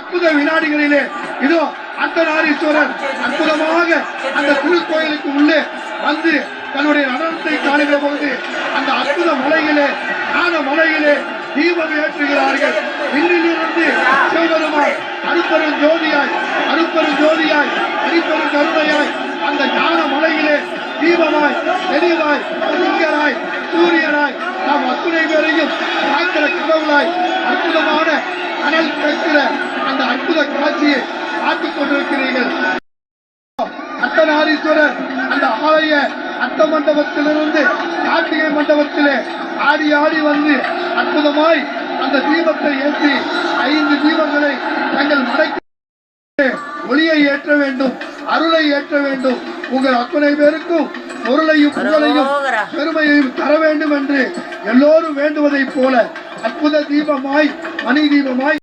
அற்புத வினாடிகளிலே இதோ அர்த்தநாரீஸ்வரர் அற்புதமாக அந்த திருக்கோயிலுக்கு உள்ளே வந்து தன்னுடைய நடனத்தை காணுகிற பொழுது அந்த அற்புத மலையிலே ஞான மலையிலே தீபம் ஏற்றுகிறார்கள். இன்னிலிருந்து சிவபெருமான் அருப்பெரும் ஜோதியாய் அரிப்பெரும் கருணையாய் அந்த ஞான மலையிலே தீபமாய் தெளிவாய் திங்களாய் சூரியனாய் நாம் அத்துணை பேரையும் காக்கிற கடவுளாய் அற்புதமான அனல் கேட்கிற அந்த அற்புத காட்சியை பார்த்துக் கொண்டிருக்கிறீர்கள். அர்த்தநாரீஸ்வரர் அந்த ஆலய அர்த்த மண்டபத்திலிருந்து கார்த்திகை மண்டபத்திலே ஆடி ஆடி வந்து அற்புதமாய் அந்த தீபத்தை ஏற்றி 5 தீபங்களை தங்கள் மடைக்கு ஒளியை ஏற்ற வேண்டும், அருளை ஏற்ற வேண்டும். உங்கள் அத்தனை பேருக்கும் பொருளையும் புகழையும் பெருமையையும் தர வேண்டும் என்று எல்லோரும் வேண்டுவதைப் போல அற்புத தீபமாய் மணி தீபமாய்